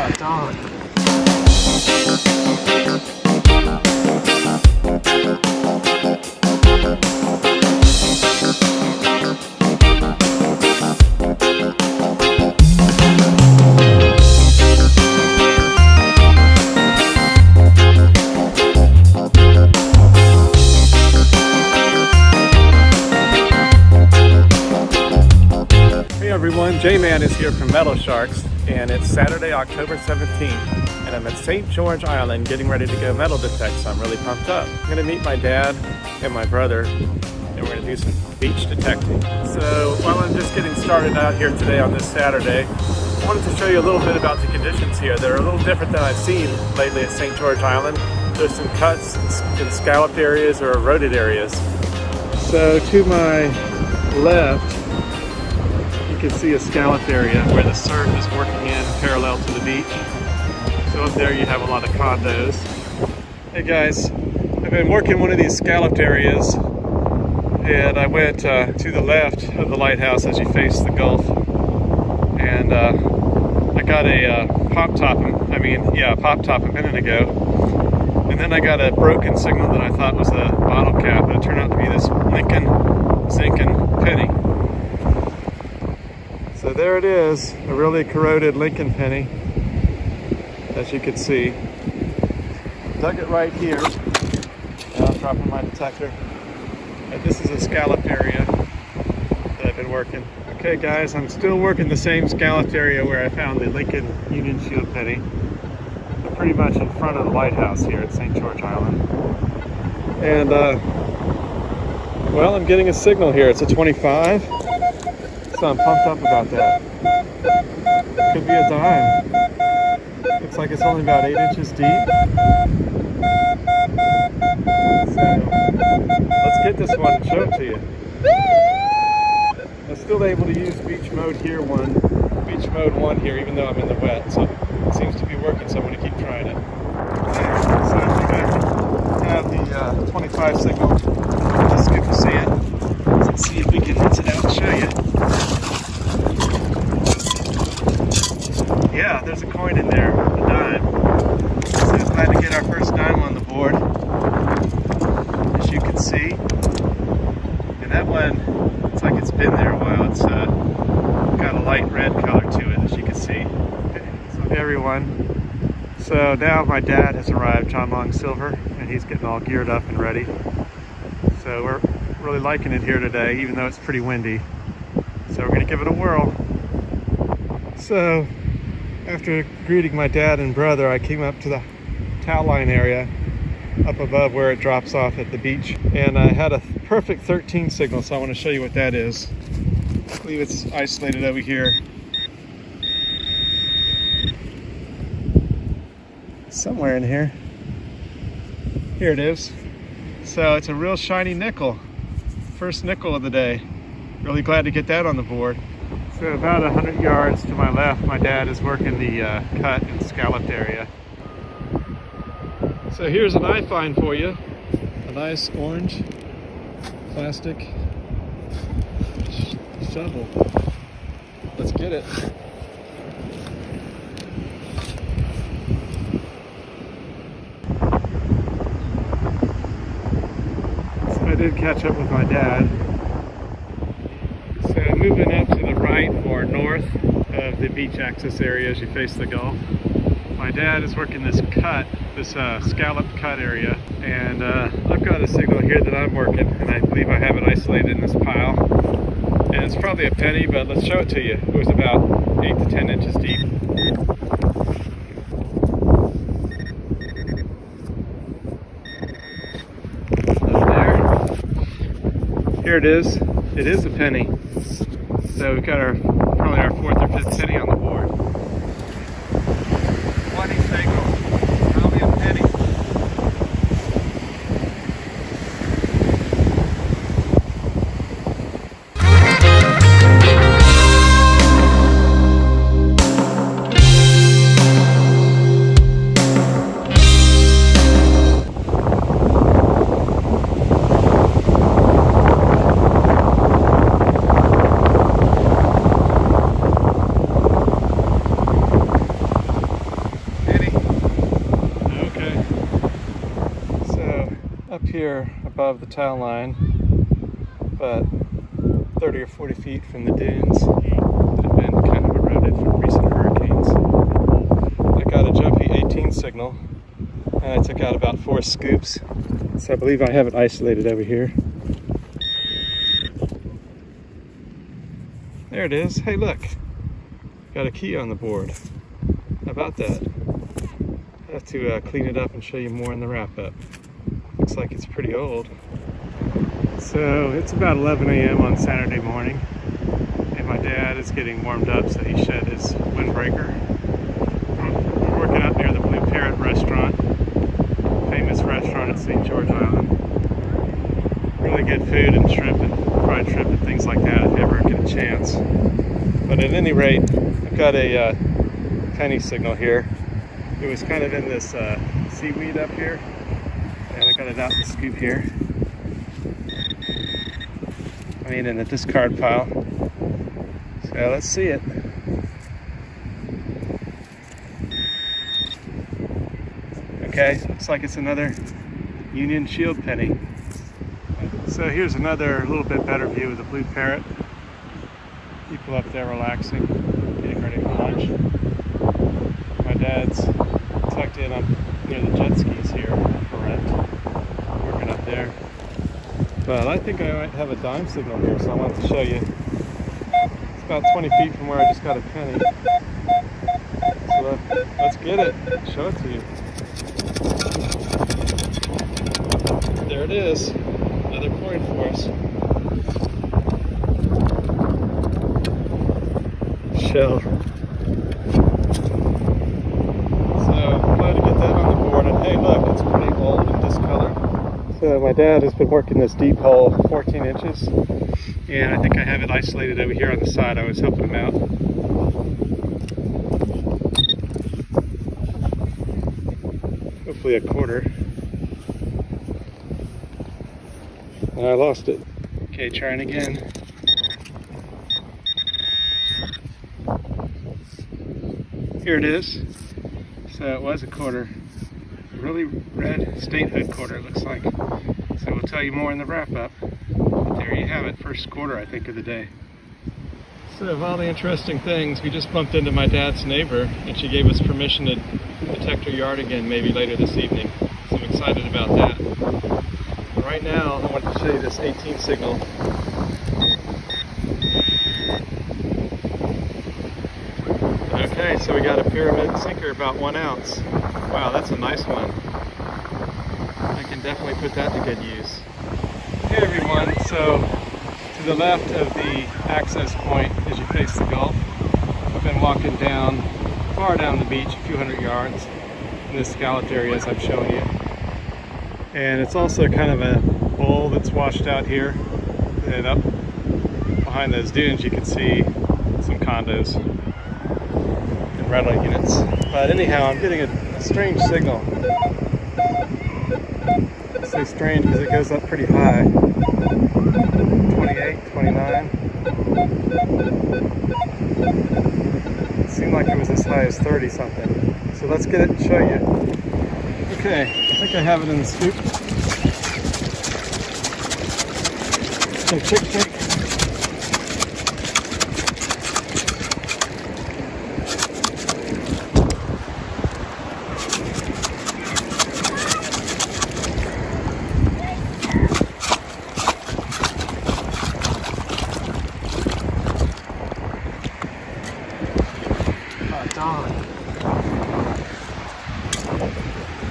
hot dog. Everyone, J-Man is here from Metal Sharks, and it's Saturday, October 17th, and I'm at St. George Island getting ready to go metal detect, so I'm really pumped up. I'm going to meet my dad and my brother, and we're going to do some beach detecting. So while I'm just getting started out here today on this Saturday, I wanted to show you a little bit about the conditions here. They're a little different than I've seen lately at St. George Island. There's some cuts in scalloped areas or eroded areas. So to my left, you can see a scalloped area where the surf is working in parallel to the beach. So up there you have a lot of condos. Hey guys, I've been working one of these scalloped areas, and I went to the left of the lighthouse as you face the Gulf, and I got a pop top a minute ago, and then I got a broken signal that I thought was a bottle cap, but it turned out to be this Lincoln penny. So there it is, a really corroded Lincoln penny, as you can see. Dug it right here. Now I'm dropping my detector. And this is a scalloped area that I've been working. Okay guys, I'm still working the same scalloped area where I found the Lincoln Union Shield penny. So pretty much in front of the lighthouse here at St. George Island. And well, I'm getting a signal here. It's a 25. So I'm pumped up about that. Could be a dime. Looks like it's only about 8 inches deep. So let's get this one and show it to you. I'm still able to use beach mode one here, even though I'm in the wet. So it seems to be working, so I'm going to keep trying it. So I have the 25 signal. Just good to see it. Let's see if we can rinse it out and show you. Yeah, there's a coin in there, a dime. So glad to get our first dime on the board, as you can see. And that one, looks like it's been there a while. It's got a light red color to it, as you can see. So everyone, so now my dad has arrived, John Long Silver, and he's getting all geared up and ready. So we're really liking it here today, even though it's pretty windy. So we're gonna give it a whirl. So after greeting my dad and brother, I came up to the towel line area up above where it drops off at the beach, and I had a perfect 13 signal, so I want to show you what that is. I believe it's isolated over here. Somewhere in here. Here it is. So it's a real shiny nickel. First nickel of the day. Really glad to get that on the board. So about 100 yards to my left, my dad is working the cut and scalloped area. So here's an eye find for you. A nice orange plastic shovel. Let's get it. So I did catch up with my dad. So moving up to the right or north of the beach access area as you face the Gulf. My dad is working this cut, this scalloped cut area, and I've got a signal here that I'm working, and I believe I have it isolated in this pile. And it's probably a penny, but let's show it to you. It was about 8 to 10 inches deep. Up there. Here it is. It is a penny. So we've got probably our 4th or 5th penny on the board. 20 signal, probably a penny. above the town line, but 30 or 40 feet from the dunes that have been kind of eroded from recent hurricanes. I got a jumpy 18 signal, and I took out about 4 scoops, so I believe I have it isolated over here. There it is. Hey, look, got a key on the board. How about that? I have to clean it up and show you more in the wrap-up. Looks like it's pretty old. So it's about 11 a.m. on Saturday morning, and my dad is getting warmed up, so he shed his windbreaker. We're working out near the Blue Parrot restaurant, famous restaurant at St. George Island. Really good food and shrimp and fried shrimp and things like that if you ever get a chance. But at any rate, I've got a penny signal here. It was kind of in this seaweed up here, and I got it out in the scoop here. I mean, in the discard pile. So let's see it. Okay, looks like it's another Union Shield penny. So here's another little bit better view of the Blue Parrot. People up there relaxing, getting ready for lunch. My dad's tucked in up near the jet skis here for rent, working up there. But I think I might have a dime signal here, so I want to show you. It's about 20 feet from where I just got a penny. So let's get it, show it to you. There it is, another coin for us. Shell. So I'm glad to get that on the board, and hey look, it's pretty old and discolored. So my dad has been working this deep hole 14 inches, and I think I have it isolated over here on the side. I was helping him out. Hopefully a quarter. And I lost it. Okay, trying again. Here it is. So it was a quarter. Really red statehood quarter, it looks like. So we'll tell you more in the wrap-up. But there you have it, first quarter, I think, of the day. So of all the interesting things, we just bumped into my dad's neighbor, and she gave us permission to detect her yard again maybe later this evening. So I'm excited about that. But right now, I want to show you this 18 signal. Okay, so we got a pyramid sinker about 1 ounce. Wow, that's a nice one. I can definitely put that to good use. Hey everyone, so to the left of the access point as you face the Gulf, I've been walking down, far down the beach, a few hundred yards, in this scalloped area as I'm showing you. And it's also kind of a bowl that's washed out here, and up behind those dunes you can see some condos and rental units. But anyhow, I'm getting a strange signal. I say strange because it goes up pretty high. 28, 29. It seemed like it was as high as 30 something. So let's get it and show you. Okay, I think I have it in the scoop. Some chick chick.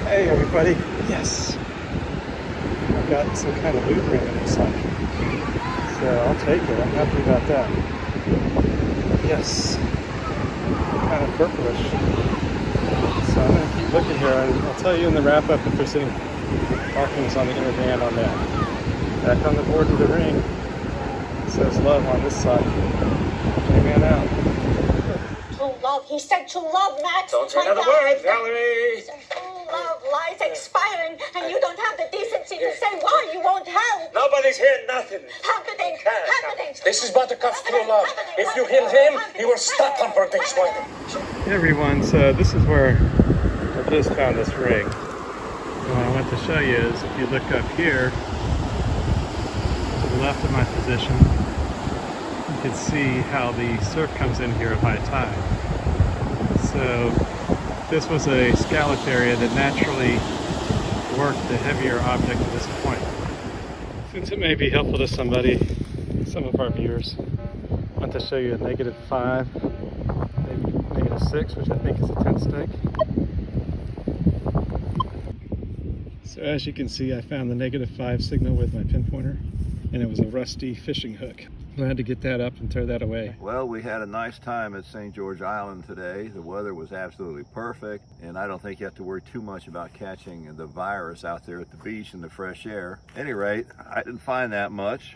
Hey everybody, yes, I've got some kind of loot ring it looks like, so I'll take it, I'm happy about that. Yes, kind of purplish, so I'm going to keep looking here, and I'll tell you in the wrap up if there's any markings on the inner band on that. Back on the board of the ring, it says love on this side. Amen out. True love, he said true love, Max. Don't say another word, Valerie. Love lies expiring, and you don't have the decency to say why you won't help. Nobody's heard nothing. Happening. This is Buttercup's true love. If you hear him, you will stop on birthday sweating. Hey everyone, so this is where I just found this ring. What I want to show you is if you look up here, left of my position, you can see how the surf comes in here at high tide. So this was a scalloped area that naturally worked the heavier object at this point. Since it may be helpful to somebody, some of our viewers, I want to show you a -5, maybe -6, which I think is a tent stake. So as you can see, I found the -5 signal with my pinpointer, and it was a rusty fishing hook. I'm glad to get that up and throw that away. Well, we had a nice time at St. George Island today. The weather was absolutely perfect, and I don't think you have to worry too much about catching the virus out there at the beach in the fresh air. At any rate, I didn't find that much.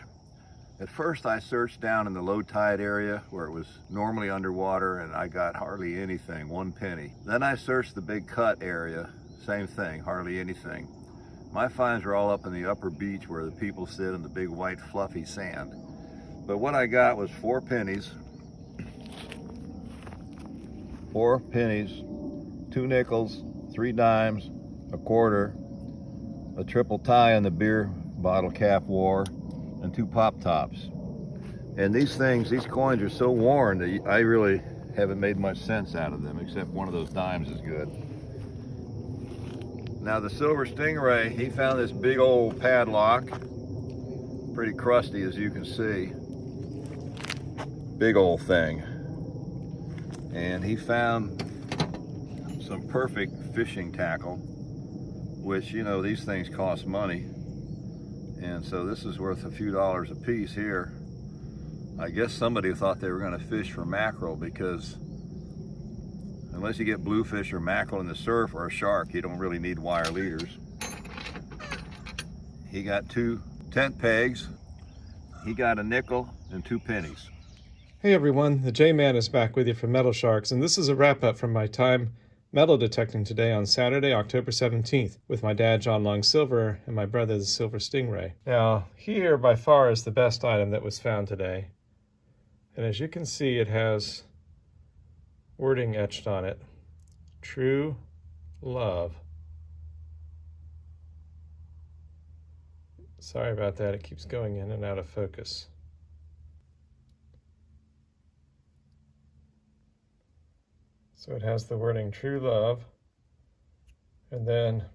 At first, I searched down in the low tide area where it was normally underwater, and I got hardly anything, 1 penny. Then I searched the big cut area, same thing, hardly anything. My finds were all up in the upper beach where the people sit in the big white fluffy sand. But what I got was 4 pennies, 4 pennies, 2 nickels, 3 dimes, a quarter, a triple tie on the beer bottle cap wore, and 2 pop tops. And these coins are so worn that I really haven't made much sense out of them, except one of those dimes is good. Now the Silver Stingray, he found this big old padlock, pretty crusty as you can see. Big old thing. And he found some perfect fishing tackle, which, you know, these things cost money. And so this is worth a few dollars a piece here. I guess somebody thought they were going to fish for mackerel, because unless you get bluefish or mackerel in the surf or a shark, you don't really need wire leaders. He got 2 tent pegs. He got a nickel and 2 pennies. Hey everyone, the J-Man is back with you from Metal Sharks, and this is a wrap-up from my time metal detecting today on Saturday, October 17th, with my dad, John Long Silver, and my brother, the Silver Stingray. Now, here by far is the best item that was found today. And as you can see, it has wording etched on it. True love. Sorry about that, it keeps going in and out of focus. So it has the wording true love, and then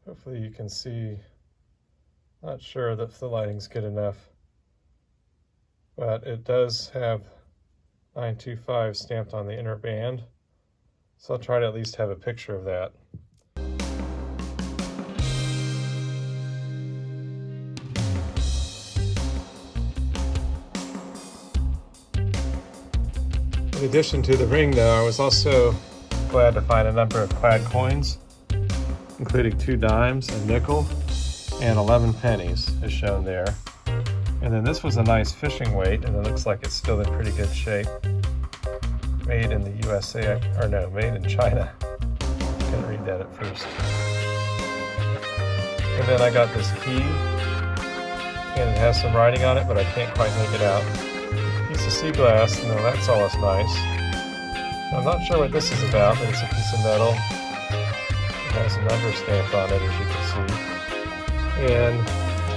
hopefully you can see, not sure if the lighting's good enough, but it does have 925 stamped on the inner band. So I'll try to at least have a picture of that. In addition to the ring, though, I was also glad to find a number of plaid coins, including 2 dimes, a nickel, and 11 pennies, as shown there. And then this was a nice fishing weight, and it looks like it's still in pretty good shape. Made in the USA, or no, made in China. Couldn't read that at first. And then I got this key, and it has some writing on it, but I can't quite make it out. Piece of sea glass, no, that's always nice. I'm not sure what this is about, but it's a piece of metal. It has a number stamped on it, as you can see. And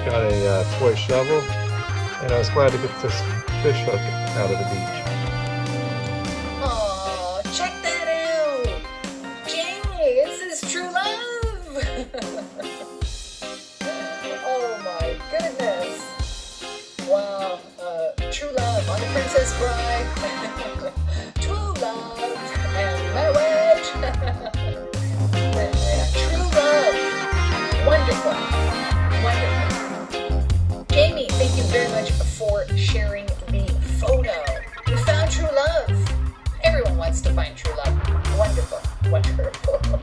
got a toy shovel, and I was glad to get this fish hook out of the beach. Oh, check that out! Jamie, this is true love! Oh my goodness! Wow, true love on the Princess Bride. True love and marriage. True love. Wonderful. Wonderful. Jamie, thank you very much for sharing the photo. You found true love. Everyone wants to find true love. Wonderful. Wonderful.